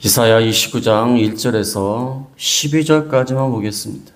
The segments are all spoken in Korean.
이사야 29장 1절에서 12절까지만 보겠습니다.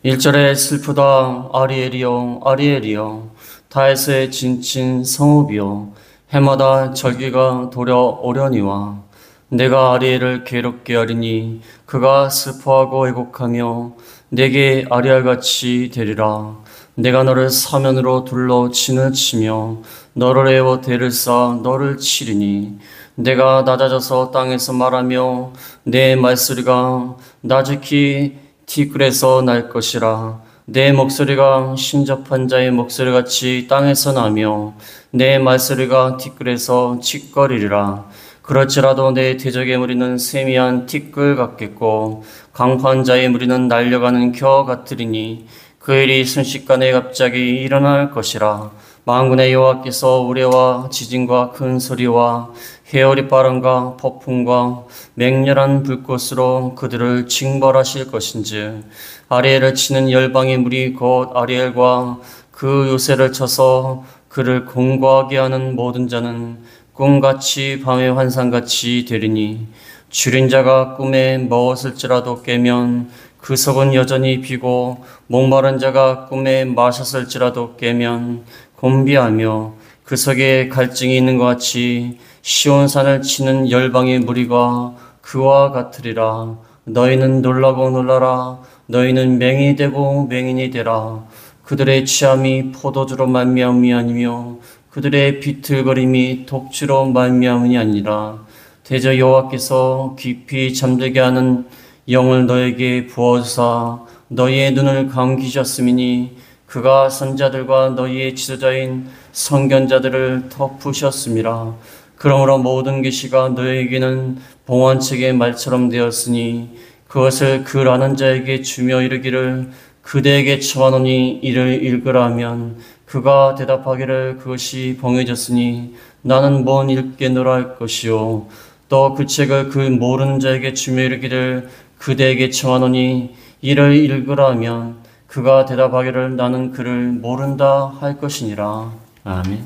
1절에 슬프다 아리엘이여 아리엘이여 다에스의 진친 성읍이여 해마다 절기가 도려오려니와 내가 아리엘을 괴롭게 하리니 그가 슬퍼하고 애곡하며 내게 아리엘같이 되리라. 내가 너를 사면으로 둘러 진을 치며 너를 에워 대를 쌓아 너를 치리니 내가 낮아져서 땅에서 말하며 내 말소리가 나직히 티끌에서 날 것이라. 내 목소리가 신접한 자의 목소리같이 땅에서 나며 내 말소리가 티끌에서 칙거리리라. 그렇지라도 내 대적의 무리는 세미한 티끌 같겠고 강판 자의 무리는 날려가는 겨 같으리니 그 일이 순식간에 갑자기 일어날 것이라. 만군의 여호와께서 우레와 지진과 큰 소리와 회오리 바람과 폭풍과 맹렬한 불꽃으로 그들을 징벌하실 것인즉 아리엘을 치는 열방의 무리 곧 아리엘과 그 요새를 쳐서 그를 공고하게 하는 모든 자는 꿈같이 밤의 환상같이 되리니 줄인 자가 꿈에 먹었을지라도 깨면 그 속은 여전히 비고 목마른 자가 꿈에 마셨을지라도 깨면 곤비하며 그 속에 갈증이 있는 것 같이 시온산을 치는 열방의 무리가 그와 같으리라. 너희는 놀라고 놀라라. 너희는 맹인이 되고 맹인이 되라. 그들의 취함이 포도주로 말미암이 아니며 그들의 비틀거림이 독주로 말미암이 아니라 대저 여호와께서 깊이 잠들게 하는 영을 너에게 부어주사 너희의 눈을 감기셨음이니 그가 선자들과 너희의 지도자인 선견자들을 덮으셨음이라. 그러므로 모든 계시가 너희에게는 봉헌책의 말처럼 되었으니 그것을 글 아는 자에게 주며 이르기를 그대에게 청하노니 이를 읽으라 하면 그가 대답하기를 그것이 봉해졌으니 나는 뭔 읽겠노라 할 것이요. 또 그 책을 그 모르는 자에게 주며 이르기를 그대에게 청하노니 이를 읽으라 하면 그가 대답하기를 나는 그를 모른다 할 것이니라. 아멘.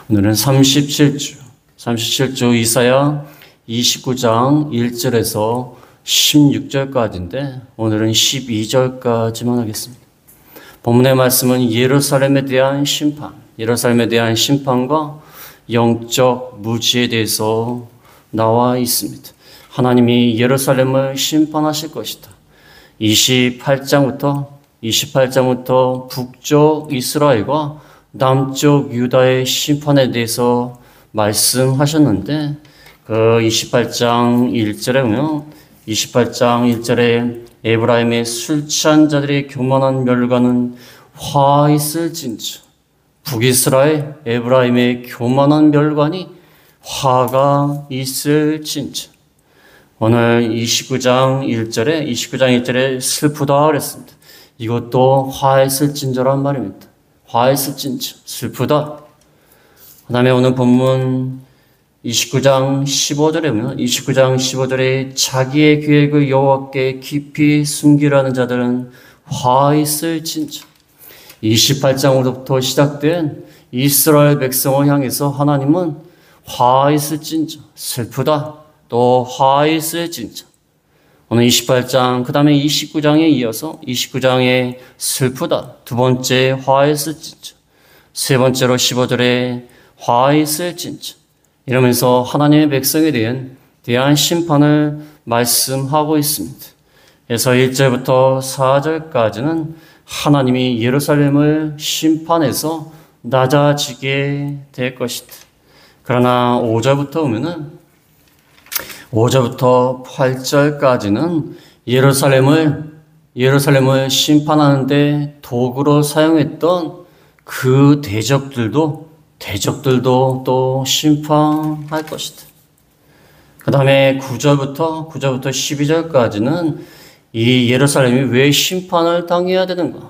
오늘은 37주 이사야 29장 1절에서 16절까지인데 오늘은 12절까지만 하겠습니다. 본문의 말씀은 예루살렘에 대한 심판과 영적 무지에 대해서 나와 있습니다. 하나님이 예루살렘을 심판하실 것이다. 28장부터 북쪽 이스라엘과 남쪽 유다의 심판에 대해서 말씀하셨는데 그 28장 1절에 보면 28장 1절에 에브라임의 술 취한 자들의 교만한 멸관은 화 있을진저. 북이스라엘 에브라임의 교만한 멸관이 화가 있을진저. 오늘 29장 1절에 슬프다 그랬습니다. 이것도 화 있을진저란 말입니다. 화 있을진저, 슬프다. 그 다음에 오늘 본문 29장 15절에 자기의 계획을 여호와께 깊이 숨기라는 자들은 화 있을진저. 28장으로부터 시작된 이스라엘 백성을 향해서 하나님은 화 있을진저, 슬프다, 또 화 있을진저. 오늘 28장, 그 다음에 29장에 이어서 29장에 슬프다, 두 번째 화 있을진저, 세 번째로 15절에 화 있을진저. 이러면서 하나님의 백성에 대한 심판을 말씀하고 있습니다. 그래서 1절부터 4절까지는 하나님이 예루살렘을 심판해서 낮아지게 될 것이다. 그러나 5절부터 8절까지는 예루살렘을 심판하는데 도구로 사용했던 그 대적들도 또 심판할 것이다. 그 다음에 9절부터 12절까지는 이 예루살렘이 왜 심판을 당해야 되는가?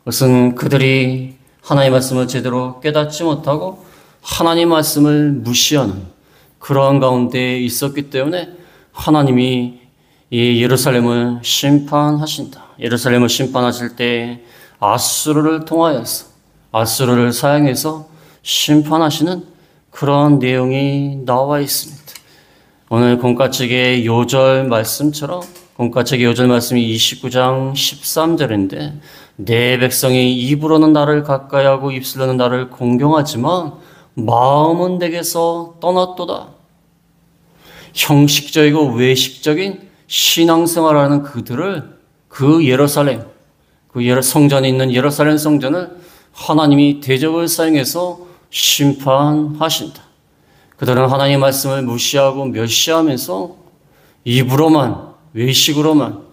그것은 그들이 하나님의 말씀을 제대로 깨닫지 못하고 하나님의 말씀을 무시하는 그러한 가운데 있었기 때문에 하나님이 이 예루살렘을 심판하신다. 예루살렘을 심판하실 때 아수르를 사용해서 심판하시는 그런 내용이 나와 있습니다. 오늘 공과책의 요절 말씀처럼 공과책의 요절 말씀이 29장 13절인데 내 백성이 입으로는 나를 가까이하고 입술로는 나를 공경하지만 마음은 내게서 떠났도다. 형식적이고 외식적인 신앙생활하는 그들을 그 예루살렘, 성전에 있는 예루살렘 성전을 하나님이 대적을 사용해서 심판하신다. 그들은 하나님의 말씀을 무시하고 멸시하면서 입으로만 외식으로만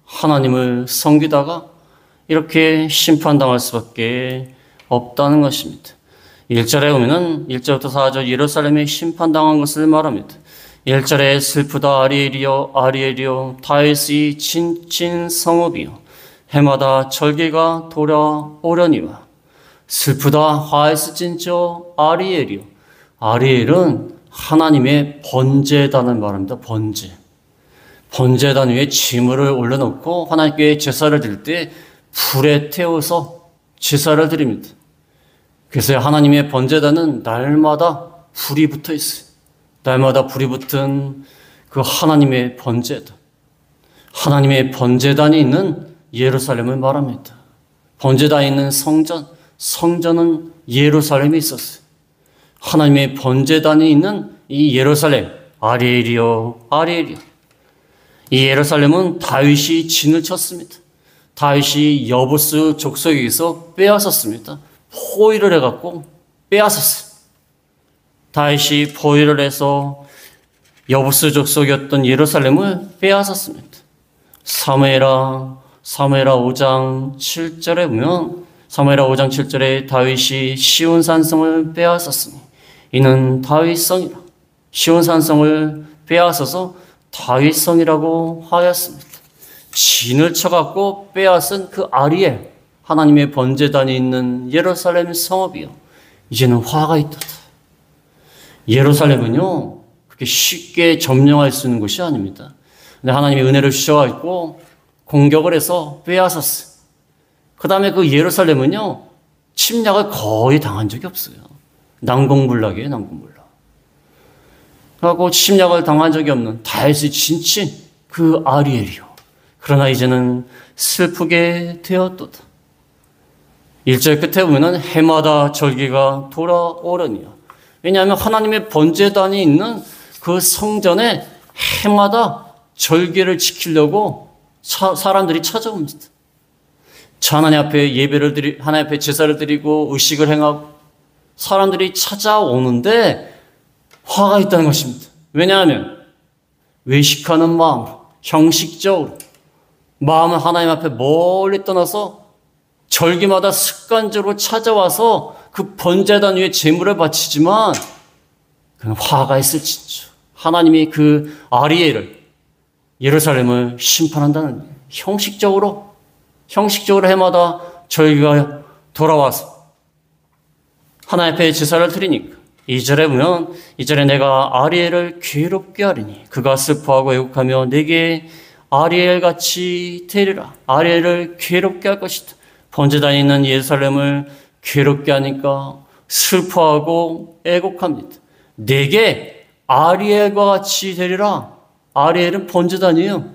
하나님을 섬기다가 이렇게 심판당할 수밖에 없다는 것입니다. 1절에 보면은 1절부터 4절 예루살렘에 심판당한 것을 말합니다. 1절에 슬프다 아리엘이여 아리엘이여 다윗이 진친 성읍이여 해마다 절개가 돌아오려니와 슬프다 화에스 진저 아리엘이여 아리엘은 하나님의 번제단을 말합니다. 번제단 위에 지물을 올려놓고 하나님께 제사를 드릴 때 불에 태워서 제사를 드립니다. 그래서 하나님의 번제단은 날마다 불이 붙어 있어요. 날마다 불이 붙은 그 하나님의 번제단. 하나님의 번제단이 있는 예루살렘을 말합니다. 번제단이 있는 성전은 예루살렘에 있었어요. 하나님의 번제단이 있는 이 예루살렘, 아리엘이요, 아리엘이요. 이 예루살렘은 다윗이 진을 쳤습니다. 다윗이 여부스 족속에게서 빼앗았습니다. 포위를 해갖고 빼앗았어요. 다윗이 포위를 해서 여부스 족속이었던 예루살렘을 빼앗았습니다. 사무엘하 5장 7절에 보면 사무엘하 5장 7절에 다윗이 시온산성을 빼앗았으니 이는 다윗성이라. 시온산성을 빼앗아서 다윗성이라고 하였습니다. 진을 쳐갖고 빼앗은 그 아리엘, 하나님의 번제단이 있는 예루살렘 성읍이요. 이제는 화가 있도다. 예루살렘은요, 그렇게 쉽게 점령할 수 있는 곳이 아닙니다. 근데 하나님이 은혜를 주셔가지고 공격을 해서 빼앗았어요. 그 다음에 그 예루살렘은요, 침략을 거의 당한 적이 없어요. 난공불락이에요, 난공불락. 그리고 침략을 당한 적이 없는 다윗이 진친 그 아리엘이요. 그러나 이제는 슬프게 되었도다. 1절 끝에 보면 해마다 절기가 돌아오려니와. 왜냐하면 하나님의 번제단이 있는 그 성전에 해마다 절기를 지키려고 사람들이 찾아옵니다. 하나님 앞에 하나님 앞에 제사를 드리고 의식을 행하고 사람들이 찾아오는데 화가 있다는 것입니다. 왜냐하면 외식하는 마음으로 형식적으로 마음은 하나님 앞에 멀리 떠나서 절기마다 습관적으로 찾아와서 그 번제단 위에 제물을 바치지만 그는 화가 있을진저 하나님이 그 아리엘을 예루살렘을 심판한다는 거예요. 형식적으로 해마다 절기가 돌아와서 하나님 앞에 제사를 드리니까 2절에 보면 2절에 내가 아리엘을 괴롭게 하리니 그가 슬퍼하고 애곡하며 내게 아리엘같이 되리라. 아리엘을 괴롭게 할 것이다. 번제단에 있는 예루살렘을 괴롭게 하니까 슬퍼하고 애곡합니다. 내게 아리엘과 같이 되리라. 아리엘은 번제단이에요.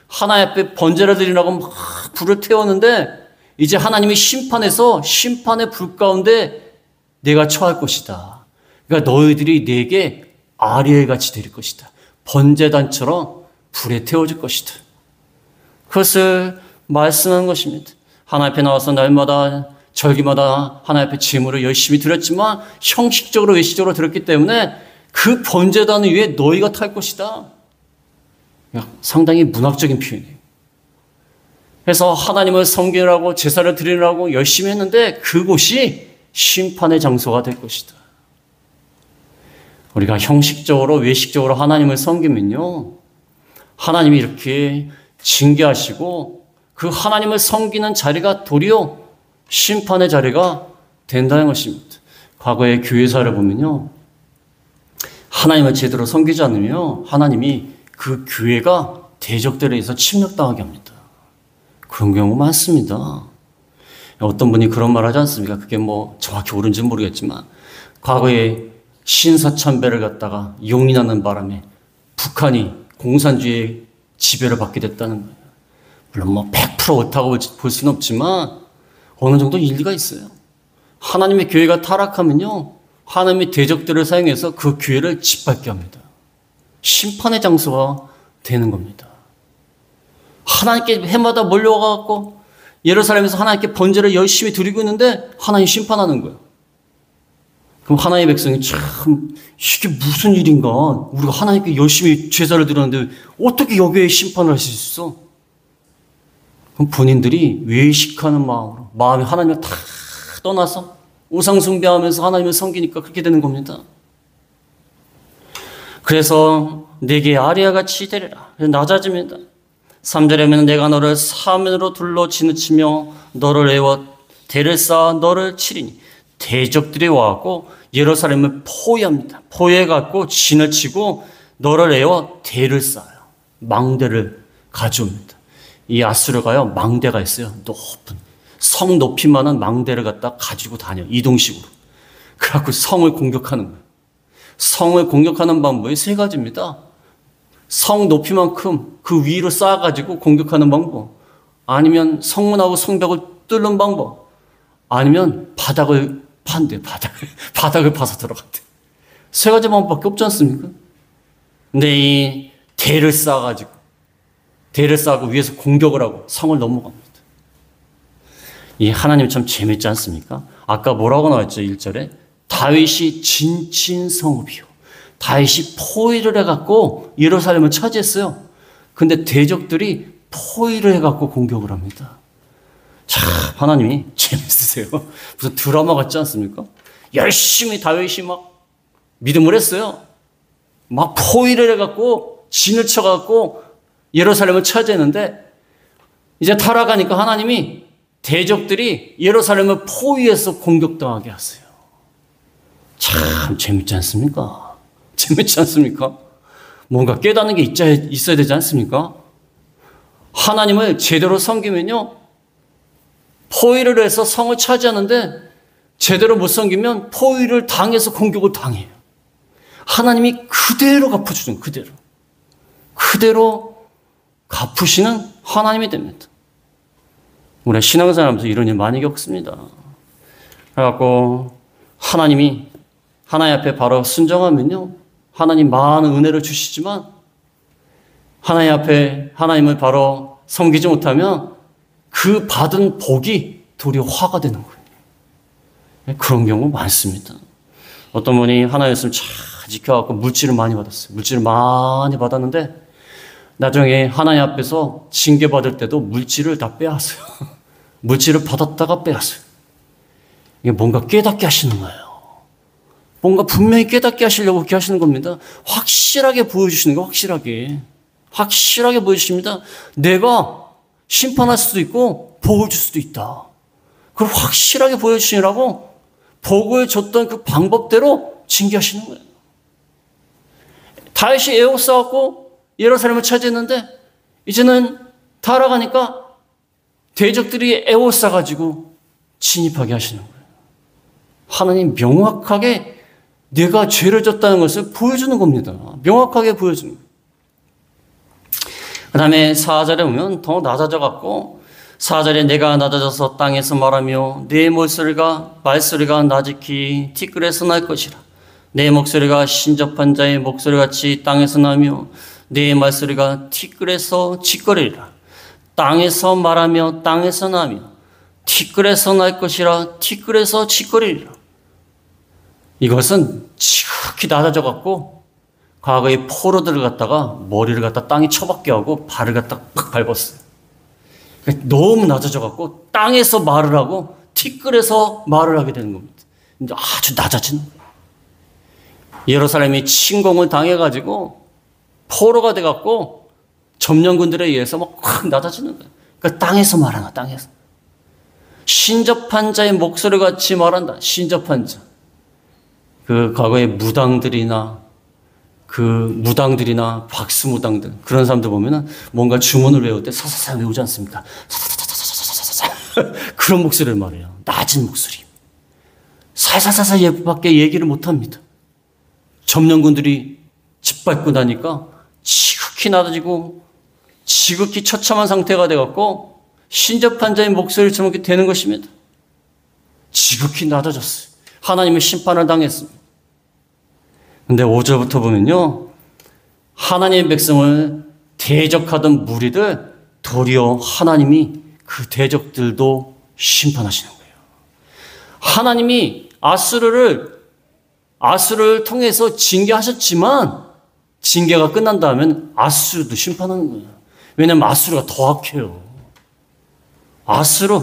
하나님 앞에 번제를 드리라고 막 불을 태웠는데 이제 하나님이 심판해서 심판의 불 가운데 내가 처할 것이다. 그러니까 너희들이 내게 아리엘같이 될 것이다. 번제단처럼 불에 태워질 것이다. 그것을 말씀하는 것입니다. 하나님 앞에 나와서 날마다 절기마다 하나님 앞에 제물을 열심히 드렸지만 형식적으로 외식적으로 드렸기 때문에 그 번제단 위에 너희가 탈 것이다. 상당히 문학적인 표현이에요. 그래서 하나님을 섬기라고 제사를 드리라고 열심히 했는데 그곳이 심판의 장소가 될 것이다. 우리가 형식적으로 외식적으로 하나님을 섬기면요, 하나님이 이렇게 징계하시고 그 하나님을 섬기는 자리가 도리어 심판의 자리가 된다는 것입니다. 과거의 교회사를 보면요, 하나님을 제대로 섬기지 않으면 하나님이 그 교회가 대적들에 의해서 침략당하게 합니다. 그런 경우 많습니다. 어떤 분이 그런 말 하지 않습니까? 그게 뭐 정확히 옳은지는 모르겠지만 과거에 신사참배를 갖다가 용인하는 바람에 북한이 공산주의의 지배를 받게 됐다는 거예요. 물론 뭐 100% 옳다고 볼 수는 없지만 어느 정도 일리가 있어요. 하나님의 교회가 타락하면요, 하나님의 대적들을 사용해서 그 교회를 짓밟게 합니다. 심판의 장소가 되는 겁니다. 하나님께 해마다 몰려와갖고 예루살렘에서 하나님께 번제를 열심히 드리고 있는데 하나님 심판하는 거예요. 그럼 하나님의 백성이 참 이게 무슨 일인가? 우리가 하나님께 열심히 제사를 드렸는데 어떻게 여기에 심판을 하실 수 있어? 그럼 본인들이 외식하는 마음으로 마음이 하나님을 다 떠나서 우상 숭배하면서 하나님을 섬기니까 그렇게 되는 겁니다. 그래서 내게 아리아 같이 되리라. 낮아집니다. 3절에는 내가 너를 사면으로 둘러 지느치며 너를 애워 대를 쌓아 너를 치리니 대적들이 와갖고 예루살렘을 포위합니다. 포위해갖고 진을 치고 너를 애워 대를 쌓아요. 망대를 가져옵니다. 이 아수르가요, 망대가 있어요. 높은 성 높이만한 망대를 갖다 가지고 다녀, 이동식으로. 그래갖고 성을 공격하는 거예요. 성을 공격하는 방법이 세 가지입니다. 성 높이만큼 그 위로 쌓아가지고 공격하는 방법, 아니면 성문하고 성벽을 뚫는 방법, 아니면 바닥을 판대, 바닥을 파서 들어갔대. 세 가지 방법밖에 없지 않습니까? 근데 이 대를 쌓아가지고, 대를 쌓고 위에서 공격을 하고 성을 넘어갑니다. 이 하나님 참 재밌지 않습니까? 아까 뭐라고 나왔죠? 1절에 다윗이 진친성읍이요, 다윗이 포위를 해갖고 예루살렘을 차지했어요. 근데 대적들이 포위를 해갖고 공격을 합니다. 참 하나님이 재밌으세요. 무슨 드라마 같지 않습니까? 열심히 다윗이 막 믿음을 했어요. 막 포위를 해갖고 진을 쳐갖고 예루살렘을 차지했는데 이제 타락하니까 하나님이 대적들이 예루살렘을 포위해서 공격당하게 하세요. 참 재밌지 않습니까? 재밌지 않습니까? 뭔가 깨닫는 게 있어야 되지 않습니까? 하나님을 제대로 섬기면요, 포위를 해서 성을 차지하는데 제대로 못 섬기면 포위를 당해서 공격을 당해요. 하나님이 그대로 갚아주는, 그대로 갚으시는 하나님이 됩니다. 우리 신앙생활하면서 이런 일 많이 겪습니다. 그래갖고 하나님이 하나님 앞에 바로 순종하면요, 하나님 많은 은혜를 주시지만 하나님 앞에 하나님을 바로 섬기지 못하면 그 받은 복이 도리어 화가 되는 거예요. 그런 경우 많습니다. 어떤 분이 하나님 말씀 잘 지켜갖고 물질을 많이 받았어요. 물질을 많이 받았는데 나중에 하나님 앞에서 징계받을 때도 물질을 다 빼앗어요. 물질을 받았다가 빼앗어요. 이게 뭔가 깨닫게 하시는 거예요. 뭔가 분명히 깨닫게 하시려고 그렇게 하시는 겁니다. 확실하게 보여주시는 거, 확실하게 보여주십니다. 내가 심판할 수도 있고 복을 줄 수도 있다. 그걸 확실하게 보여주시라고 복을 줬던 그 방법대로 징계하시는 거예요. 다윗이 에워싸갖고 예루살렘을 차지했는데 이제는 타락하니까 대적들이 에워싸가지고 진입하게 하시는 거예요. 하나님 명확하게 내가 죄를 졌다는 것을 보여주는 겁니다. 명확하게 보여주는 거예요. 그 다음에 4절에 보면 더 낮아져갖고 4절에 내가 낮아져서 땅에서 말하며 내 말소리가 나직히 티끌에서 날 것이라. 내 목소리가 신접한 자의 목소리같이 땅에서 나며 내 말소리가 티끌에서 짖거리리라. 땅에서 말하며 땅에서 나며 티끌에서 날 것이라. 티끌에서 짖거리리라. 이것은 지극히 낮아져갖고 과거에 포로들을 갖다가 머리를 갖다 땅에 쳐박게 하고 발을 갖다 팍 밟았어요. 너무 낮아져갖고 땅에서 말을 하고 티끌에서 말을 하게 되는 겁니다. 이제 아주 낮아지는 거예요. 예루살렘이 침공을 당해가지고 포로가 돼갖고 점령군들에 의해서 막 확 낮아지는 거예요. 그러니까 땅에서 말하나, 땅에서. 신접한 자의 목소리 같이 말한다. 신접한 자. 그 과거의 무당들이나 박수무당들 그런 사람들 보면은 뭔가 주문을 외울 때 사사사 외우지 않습니까? 사사사사사사사사 그런 목소리를 말해요. 낮은 목소리. 사사사사 밖에 얘기를 못 합니다. 점령군들이 짓밟고 나니까 지극히 낮아지고 지극히 처참한 상태가 되었고 신접한 자의 목소리를 저렇게 되는 것입니다. 지극히 낮아졌어요. 하나님의 심판을 당했습니다. 근데 5절부터 보면요, 하나님의 백성을 대적하던 무리들 도리어 하나님이 그 대적들도 심판하시는 거예요. 하나님이 아수르를 통해서 징계하셨지만 징계가 끝난 다음엔 아수르도 심판하는 거예요. 왜냐하면 아수르가 더 악해요. 아수르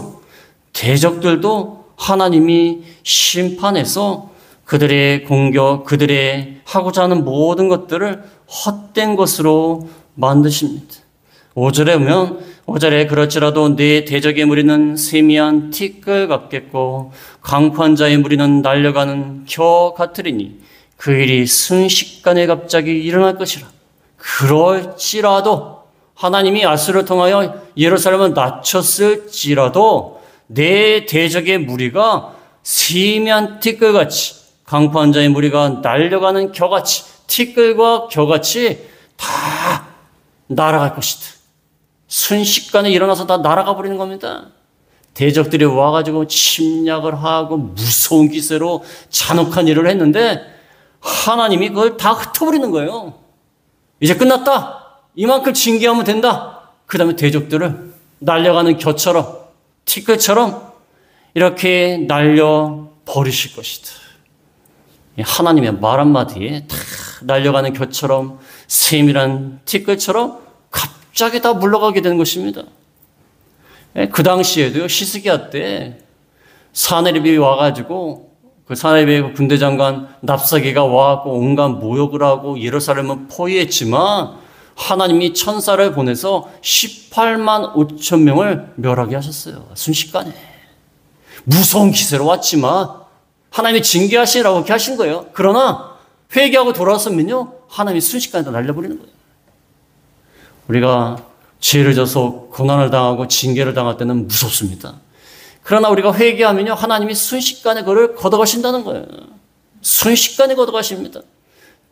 대적들도 하나님이 심판해서 그들의 공격, 그들의 하고자 하는 모든 것들을 헛된 것으로 만드십니다. 5절에 보면 5절에 그럴지라도 네 대적의 무리는 세미한 티끌 같겠고 강포한 자의 무리는 날려가는 겨 같으리니 그 일이 순식간에 갑자기 일어날 것이라. 그럴지라도 하나님이 아수르를 통하여 예루살렘을 낮췄을지라도 내 대적의 무리가 세미한 티끌같이 강포한 자의 무리가 날려가는 겨같이 티끌과 겨같이 다 날아갈 것이다. 순식간에 일어나서 다 날아가 버리는 겁니다. 대적들이 와가지고 침략을 하고 무서운 기세로 잔혹한 일을 했는데 하나님이 그걸 다 흩어버리는 거예요. 이제 끝났다. 이만큼 징계하면 된다. 그 다음에 대적들을 날려가는 겨처럼 티끌처럼 이렇게 날려버리실 것이다. 하나님의 말 한마디에 다 날려가는 겨처럼 세밀한 티끌처럼 갑자기 다 물러가게 되는 것입니다. 그 당시에도요, 히스기야 때 사네립이 와가지고 그 사네립의 군대 장관 납사기가 와갖고 온갖 모욕을 하고 예루살렘을 포위했지만 하나님이 천사를 보내서 18만 5천 명을 멸하게 하셨어요. 순식간에. 무서운 기세로 왔지만 하나님이 징계하시라고 그렇게 하신 거예요. 그러나 회개하고 돌아왔으면요, 하나님이 순식간에 다 날려버리는 거예요. 우리가 죄를 져서 고난을 당하고 징계를 당할 때는 무섭습니다. 그러나 우리가 회개하면요, 하나님이 순식간에 그를 걷어가신다는 거예요. 순식간에 걷어가십니다.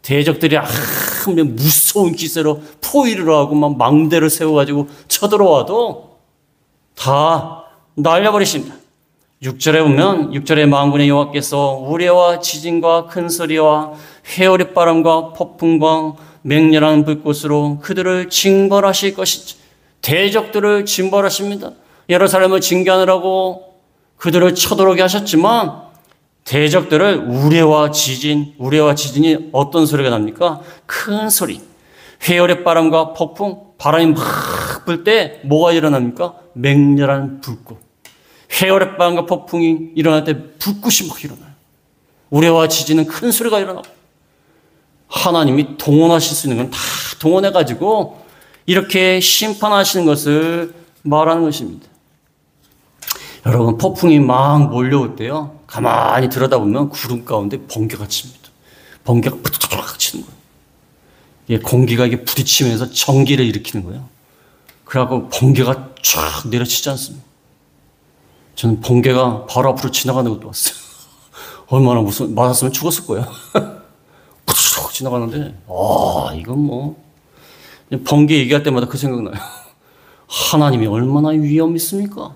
대적들이 무서운 기세로 포위를 하고 막 망대를 세워가지고 쳐들어와도 다 날려버리십니다. 6절에 보면 6절에 만군의 여호와께서 우레와 지진과 큰 소리와 회오리바람과 폭풍과 맹렬한 불꽃으로 그들을 징벌하실 것이지. 대적들을 징벌하십니다. 예루살렘을 징계하느라고 그들을 쳐들어오게 하셨지만 대적들을 우레와 지진이 어떤 소리가 납니까? 큰 소리. 회오리바람과 폭풍, 바람이 막 불 때 뭐가 일어납니까? 맹렬한 불꽃. 회오리바람과 폭풍이 일어날 때 불꽃이 막 일어나요. 우레와 지진은 큰 소리가 일어나고 하나님이 동원하실 수 있는 건 다 동원해가지고 이렇게 심판하시는 것을 말하는 것입니다. 여러분, 폭풍이 막 몰려올 때요, 가만히 들여다보면 구름 가운데 번개가 칩니다. 번개가 부드럭 치는 거예요. 이게 공기가 이게 부딪히면서 전기를 일으키는 거예요. 그래갖고 번개가 쫙 내려치지 않습니다. 저는 번개가 바로 앞으로 지나가는 것도 봤어요. 얼마나 맞았으면 죽었을 거예요. 부드럭 지나가는데, 이건 뭐, 번개 얘기할 때마다 그 생각나요. 하나님이 얼마나 위엄이 있습니까?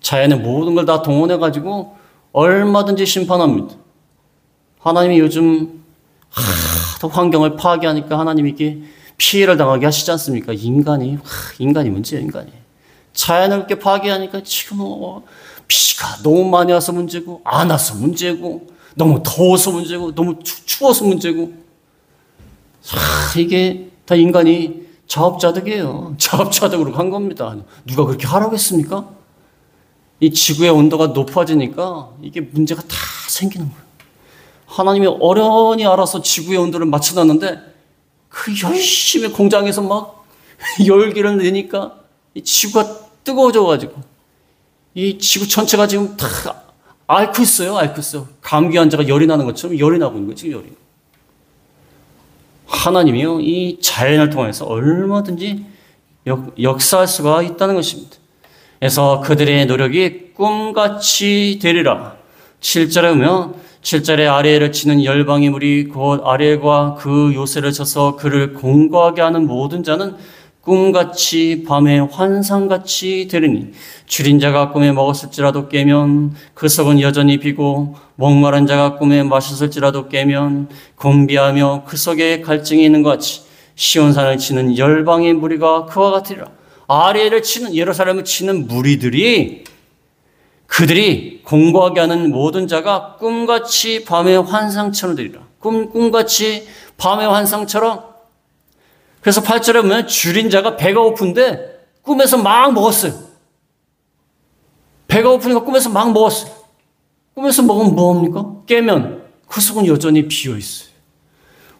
자연의 모든 걸 다 동원해가지고 얼마든지 심판합니다. 하나님이 요즘 하도 환경을 파괴하니까 하나님이 이렇게 피해를 당하게 하시지 않습니까? 인간이 문제예요, 인간이. 자연을 이렇게 파괴하니까 지금 비가 너무 많이 와서 문제고, 안 와서 문제고, 너무 더워서 문제고, 너무 추워서 문제고. 이게 다 인간이 자업자득이에요. 자업자득으로 간 겁니다. 누가 그렇게 하라고 했습니까? 이 지구의 온도가 높아지니까 이게 문제가 다 생기는 거예요. 하나님이 어련히 알아서 지구의 온도를 맞춰놨는데 그 열심히 공장에서 막 열기를 내니까 이 지구가 뜨거워져가지고 이 지구 전체가 지금 다 앓고 있어요. 감기 환자가 열이 나는 것처럼 열이 나고 있는 거예요. 지금 열이. 하나님이요, 이 자연을 통해서 얼마든지 역사할 수가 있다는 것입니다. 그래서 그들의 노력이 꿈같이 되리라. 7절에 보면 7절에 아리엘을 치는 열방의 무리 곧 아리엘과 그 요새를 쳐서 그를 공고하게 하는 모든 자는 꿈같이 밤에 환상같이 되리니 줄인 자가 꿈에 먹었을지라도 깨면 그 속은 여전히 비고 목마른 자가 꿈에 마셨을지라도 깨면 곤비하며 그 속에 갈증이 있는 것 같이 시온산을 치는 열방의 무리가 그와 같으리라. 아리엘을 치는, 예루살렘을 치는 무리들이, 그들이 공고하게 하는 모든 자가 꿈같이 밤의 환상처럼 되리라. 꿈같이 밤의 환상처럼. 그래서 8절에 보면 줄인 자가 배가 고픈데 꿈에서 막 먹었어요. 배가 고프니까 꿈에서 막 먹었어요. 꿈에서 먹으면 뭐합니까? 깨면 그 속은 여전히 비어있어요.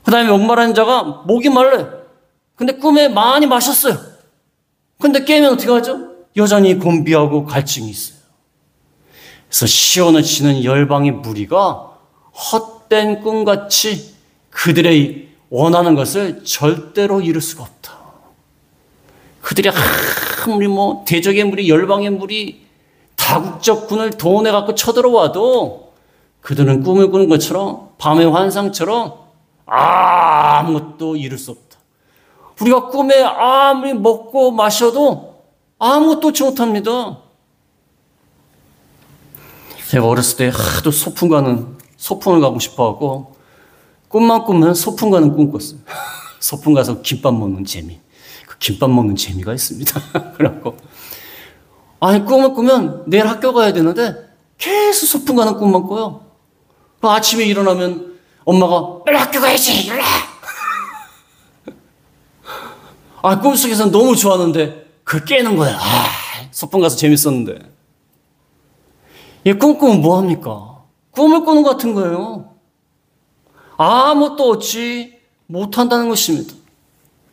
그 다음에 목마른 자가 목이 말라요. 근데 꿈에 많이 마셨어요. 근데 깨면 어떻게 하죠? 여전히 곤비하고 갈증이 있어요. 그래서 시온을 치는 열방의 무리가 헛된 꿈같이 그들의 원하는 것을 절대로 이룰 수가 없다. 그들이 아무리 대적의 무리, 열방의 무리, 다국적 군을 동원해 갖고 쳐들어와도 그들은 꿈을 꾸는 것처럼 밤의 환상처럼 아무것도 이룰 수 없다. 우리가 꿈에 아무리 먹고 마셔도 아무것도 얻지 못합니다. 제가 어렸을 때 하도 소풍을 가고 싶어하고 꿈만 꾸면 소풍 가는 꿈 꿨어요. 소풍 가서 김밥 먹는 재미. 그 김밥 먹는 재미가 있습니다. 그래갖고 아니 꿈을 꾸면 내일 학교 가야 되는데 계속 소풍 가는 꿈만 꿔요. 아침에 일어나면 엄마가 빨리 학교 가야지 일어나. 꿈속에서 너무 좋았는데 그걸 깨는 거야. 소풍 가서 재밌었는데. 꿈 꾸면 뭐합니까? 꿈을 꾸는 것 같은 거예요. 아무것도 얻지 못한다는 것입니다.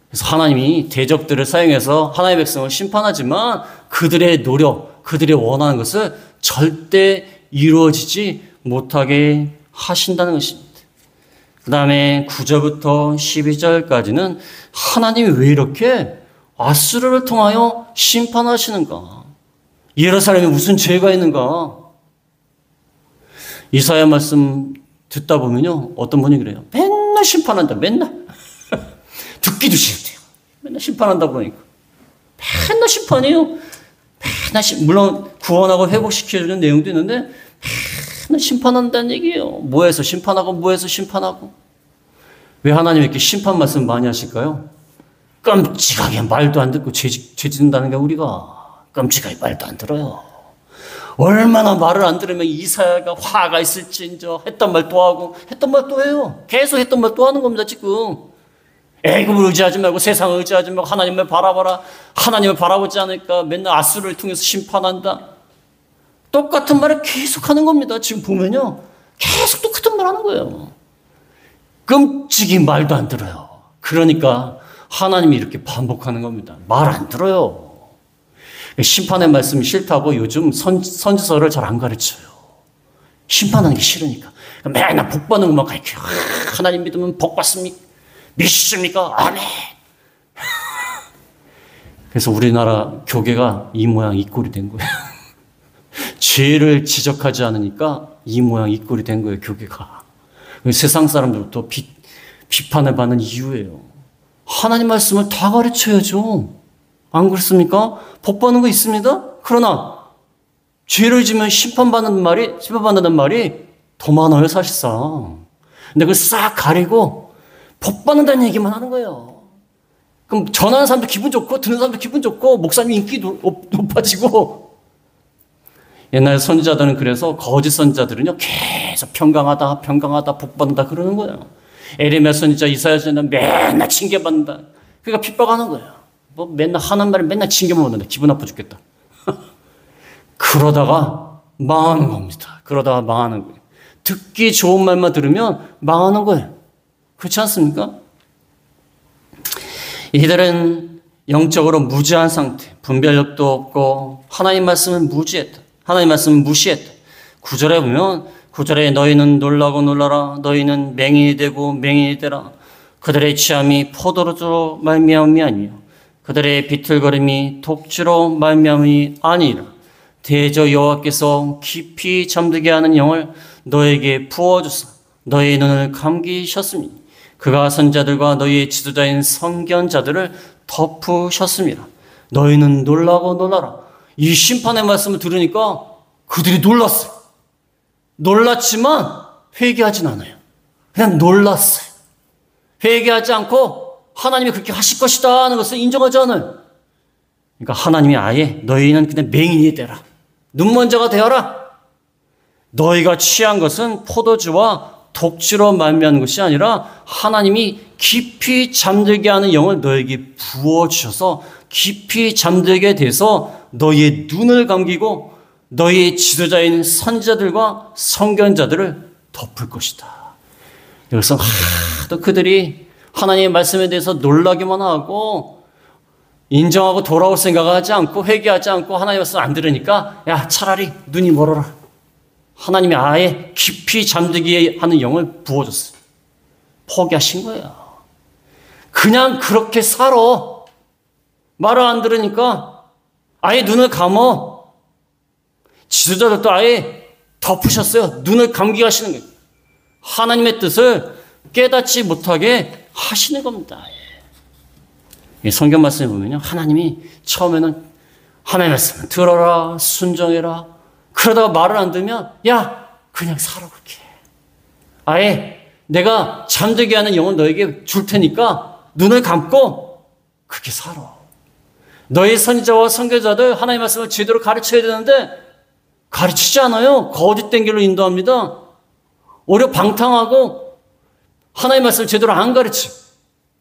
그래서 하나님이 대적들을 사용해서 하나님의 백성을 심판하지만 그들의 노력, 그들의 원하는 것을 절대 이루어지지 못하게 하신다는 것입니다. 그 다음에 9절부터 12절까지는 하나님이 왜 이렇게 아수르를 통하여 심판하시는가? 예루살렘에 무슨 죄가 있는가? 이사야 말씀 듣다 보면요, 어떤 분이 그래요. 맨날 심판한다, 맨날. 듣기도 싫대요. 맨날 심판한다 그러니까. 맨날 심판이에요. 물론 구원하고 회복시켜주는 내용도 있는데 맨날 심판한다는 얘기예요. 뭐해서 심판하고 뭐해서 심판하고. 왜 하나님 이렇게 심판 말씀 많이 하실까요? 끔찍하게 말도 안 듣고 죄 짓는다는 게 우리가 끔찍하게 말도 안 들어요. 얼마나 말을 안 들으면 이사야가 화가 있을지인저 했던 말 또 하고 했던 말 또 해요. 계속 했던 말 또 하는 겁니다 지금. 애굽을 의지하지 말고 세상을 의지하지 말고 하나님을 바라봐라. 하나님을 바라보지 않으니까 맨날 아수르를 통해서 심판한다. 똑같은 말을 계속 하는 겁니다. 지금 보면요. 계속 똑같은 말 하는 거예요. 끔찍이 말도 안 들어요. 그러니까 하나님이 이렇게 반복하는 겁니다. 말 안 들어요. 심판의 말씀이 싫다고 요즘 선지서를 잘 안 가르쳐요. 심판하는 게 싫으니까. 맨날 복 받는 것만 가르쳐요. 하나님 믿으면 복 받습니까? 믿습니까? 아멘. 그래서 우리나라 교계가 이 모양 이 꼴이 된 거예요. 죄를 지적하지 않으니까 이 모양 이 꼴이 된 거예요, 교계가. 세상 사람들부터 비판을 받는 이유예요. 하나님 말씀을 다 가르쳐야죠. 안 그렇습니까? 복 받는 거 있습니다. 그러나 죄를 지면 심판받는다는 말이 더 많아요, 사실상. 근데 그걸 싹 가리고 복 받는다는 얘기만 하는 거예요. 그럼 전하는 사람도 기분 좋고 듣는 사람도 기분 좋고 목사님 인기도 높아지고. 옛날 선지자들은 그래서 거짓 선지자들은요 계속 평강하다 복 받는다 그러는 거예요. 에레미야 선지자, 이사야 선지자는 맨날 징계받는다. 그러니까 핍박하는 거예요. 맨날 하는 말을 맨날 징계만 받는다. 기분 나빠 죽겠다. 그러다가 망하는 겁니다. 그러다가 망하는 거예요. 듣기 좋은 말만 들으면 망하는 거예요. 그렇지 않습니까? 이들은 영적으로 무지한 상태, 분별력도 없고 하나님 말씀은 무지했다. 하나님 말씀은 무시했다. 9절에 보면 9절에 너희는 놀라고 놀라라. 너희는 맹인이 되고 맹인이 되라. 그들의 취함이 포도주로 말미암음이 아니요 그들의 비틀거림이 독주로 말미암음이 아니라 대저 여호와께서 깊이 잠들게 하는 영을 너에게 부어주사 너의 눈을 감기셨으니 그가 선자들과 너희의 지도자인 선견자들을 덮으셨습니다. 너희는 놀라고 놀라라. 이 심판의 말씀을 들으니까 그들이 놀랐어요. 놀랐지만 회개하진 않아요. 그냥 놀랐어요. 회개하지 않고 하나님이 그렇게 하실 것이다 하는 것을 인정하지 않아요. 그러니까 하나님이 아예 너희는 그냥 맹인이 되라. 눈먼저가 되어라. 너희가 취한 것은 포도주와 독주로 만미하는 것이 아니라 하나님이 깊이 잠들게 하는 영을 너에게 부어주셔서 깊이 잠들게 돼서 너희의 눈을 감기고 너희의 지도자인 선지자들과 선견자들을 덮을 것이다. 여기서 또 그들이 하나님의 말씀에 대해서 놀라기만 하고 인정하고 돌아올 생각을 하지 않고 회개하지 않고 하나님의 말씀을 안 들으니까 야 차라리 눈이 멀어라. 하나님이 아예 깊이 잠들게 하는 영을 부어줬어요. 포기하신 거예요. 그냥 그렇게 살아. 말을 안 들으니까 아예 눈을 감어. 지도자들도 아예 덮으셨어요. 눈을 감기게 하시는 거예요. 하나님의 뜻을 깨닫지 못하게 하시는 겁니다. 성경 말씀에 보면요. 하나님이 처음에는 하나님의 말씀을 들어라, 순종해라. 그러다가 말을 안 들으면 야 그냥 살아 그렇게. 아예 내가 잠들게 하는 영은 너에게 줄 테니까 눈을 감고 그렇게 살아. 너희 선지자와 선교자들 하나님의 말씀을 제대로 가르쳐야 되는데 가르치지 않아요. 거짓된 길로 인도합니다. 오히려 방탕하고 하나님의 말씀을 제대로 안 가르쳐.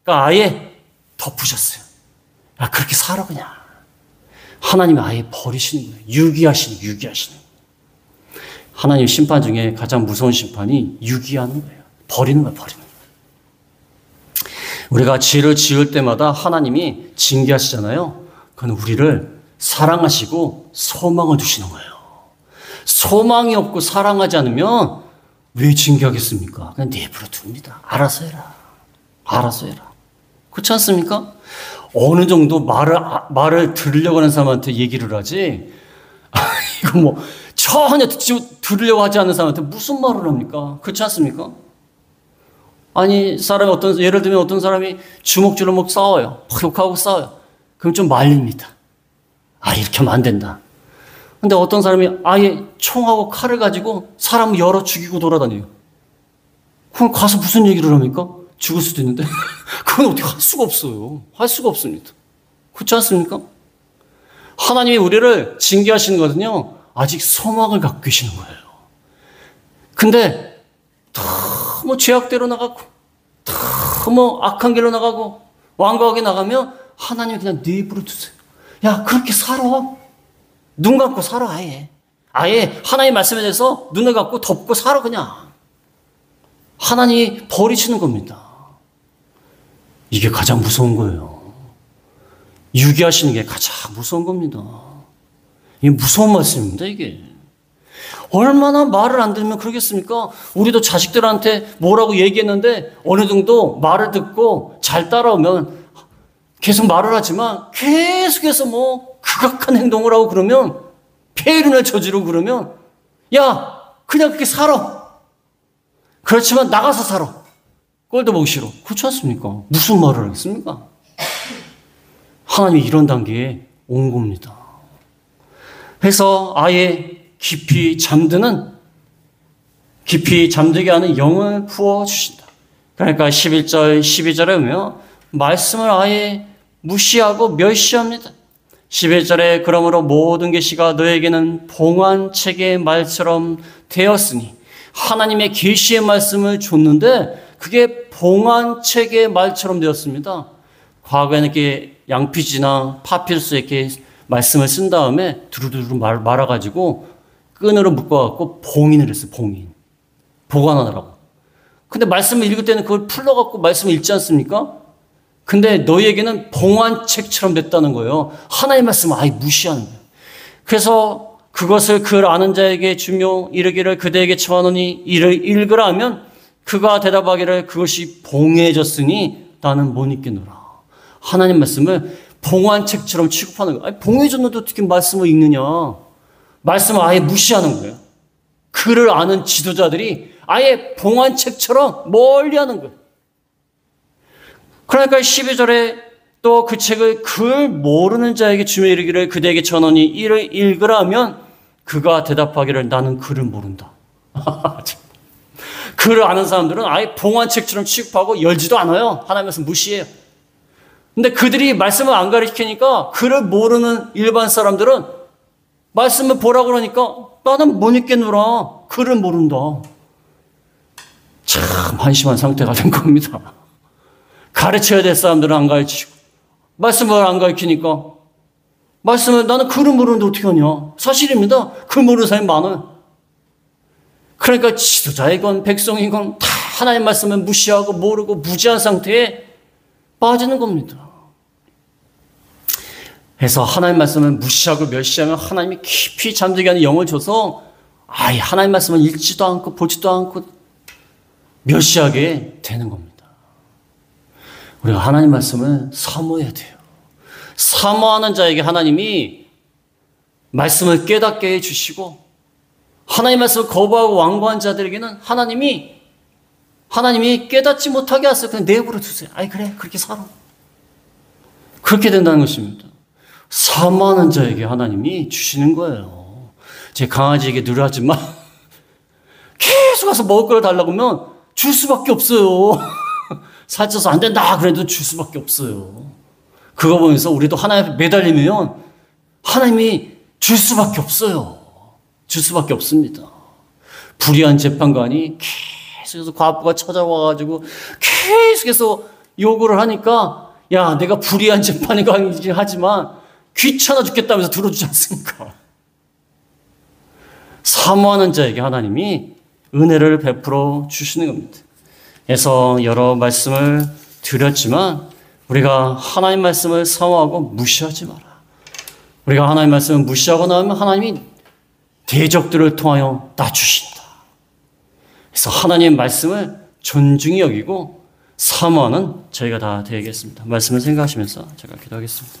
그러니까 아예 덮으셨어요. 야 그렇게 살아 그냥. 하나님이 아예 버리시는 거예요. 유기하시는 거예요. 하나님 심판 중에 가장 무서운 심판이 유기하는 거예요. 버리는 거예요. 우리가 죄를 지을 때마다 하나님이 징계하시잖아요. 그건 우리를 사랑하시고 소망을 두시는 거예요. 소망이 없고 사랑하지 않으면 왜 징계하겠습니까? 그냥 내버려 둡니다. 알아서 해라. 그렇지 않습니까? 어느 정도 말을 들으려고 하는 사람한테 얘기를 하지. 이거 뭐 전혀 들으려고 하지 않는 사람한테 무슨 말을 합니까? 그렇지 않습니까? 아니 예를 들면 어떤 사람이 주먹질로 막 싸워요. 막 욕하고 싸워요. 그럼 좀 말립니다. 이렇게 하면 안 된다. 근데 어떤 사람이 아예 총하고 칼을 가지고 사람을 열어 죽이고 돌아다녀요. 그럼 가서 무슨 얘기를 합니까? 죽을 수도 있는데. 그건 어떻게 할 수가 없어요. 할 수가 없습니다. 그렇지 않습니까? 하나님이 우리를 징계하시는 거거든요. 아직 소망을 갖고 계시는 거예요. 근데 너무 죄악대로 나가고 너무 악한 길로 나가고 완고하게 나가면 하나님이 그냥 내버려 두세요. 야 그렇게 살아. 눈 감고 살아 아예. 하나님 말씀에 대해서 눈을 감고 덮고 살아 그냥. 하나님이 버리시는 겁니다. 이게 가장 무서운 거예요. 유기하시는 게 가장 무서운 겁니다. 이게 무서운 말씀입니다, 이게. 얼마나 말을 안 들으면 그러겠습니까? 우리도 자식들한테 뭐라고 얘기했는데 어느 정도 말을 듣고 잘 따라오면 계속 말을 하지만 계속해서 뭐 극악한 행동을 하고 그러면 폐륜을 저지르고 그러면 야 그냥 그렇게 살아. 그렇지만 나가서 살아. 꼴도 보기 싫어. 그렇지 않습니까? 무슨 말을 하겠습니까? 하나님이 이런 단계에 온 겁니다. 그래서 아예 깊이 잠들게 하는 영을 부어주신다. 그러니까 11절, 12절에 보면 말씀을 아예 무시하고 멸시합니다. 11절에 그러므로 모든 계시가 너에게는 봉안책의 말처럼 되었으니 하나님의 계시의 말씀을 줬는데 그게 봉안책의 말처럼 되었습니다. 과거에는 이렇게 양피지나 파피루스에 이렇게 말씀을 쓴 다음에 두루두루 말아가지고 끈으로 묶어갖고 봉인을 했어요. 보관하느라고. 근데 말씀을 읽을 때는 그걸 풀러갖고 말씀을 읽지 않습니까? 근데 너희에게는 봉안책처럼 됐다는 거예요. 하나님의 말씀을 아예 무시하는 거예요. 그래서 그것을 글 아는 자에게 주며 이르기를 그대에게 청하노니 이를 읽으라 하면 그가 대답하기를 그것이 봉해졌으니 나는 못 읽겠노라. 하나님 말씀을 봉안책처럼 취급하는 거예요. 봉해졌는데 어떻게 말씀을 읽느냐. 말씀을 아예 무시하는 거예요. 글을 아는 지도자들이 아예 봉안책처럼 멀리 하는 거예요. 그러니까 12절에 또 그 책을 글 모르는 자에게 주며 이르기를 그대에게 전하니 이를 읽으라면 그가 대답하기를 나는 글을 모른다. 글을 아는 사람들은 아예 봉안책처럼 취급하고 열지도 않아요. 하나님 말씀 무시해요. 근데 그들이 말씀을 안 가르치니까 글을 모르는 일반 사람들은 말씀을 보라고 그러니까 나는 못 읽겠노라. 글을 모른다. 참 한심한 상태가 된 겁니다. 가르쳐야 될 사람들은 안 가르치고 말씀을 안 가르치니까 말씀을 나는 글을 모르는데 어떻게 하냐. 사실입니다. 글 모르는 사람이 많아요. 그러니까 지도자이건 백성이건 다 하나님 말씀을 무시하고 모르고 무지한 상태에 빠지는 겁니다. 그래서 하나님 말씀을 무시하고 멸시하면 하나님이 깊이 잠들게 하는 영을 줘서 아예 하나님 말씀을 읽지도 않고 보지도 않고 멸시하게 되는 겁니다. 우리가 하나님 말씀을 사모해야 돼요. 사모하는 자에게 하나님이 말씀을 깨닫게 해주시고 하나님 말씀을 거부하고 완고한 자들에게는 하나님이 깨닫지 못하게 하세요. 그냥 내버려 두세요. 아이 그래 그렇게 살아. 그렇게 된다는 것입니다. 사모하는 자에게 하나님이 주시는 거예요. 제 강아지에게 누르하지만 계속 가서 먹을 걸 달라고 하면 줄 수밖에 없어요. 살쪄서 안 된다 그래도 줄 수밖에 없어요. 그거 보면서 우리도 하나님에 매달리면 하나님이 줄 수밖에 없어요. 줄 수밖에 없습니다. 불의한 재판관이 계속해서 과부가 찾아와가지고 계속해서 요구를 하니까 야 내가 불의한 재판이긴 하지만 귀찮아 죽겠다면서 들어주지 않습니까? 사모하는 자에게 하나님이 은혜를 베풀어 주시는 겁니다. 그래서 여러 말씀을 드렸지만 우리가 하나님 말씀을 사모하고 무시하지 마라. 우리가 하나님 말씀을 무시하고 나면 하나님이 대적들을 통하여 낮추신다. 그래서 하나님의 말씀을 존중히 여기고 사모하는 저희가 다 되겠습니다. 말씀을 생각하시면서 제가 기도하겠습니다.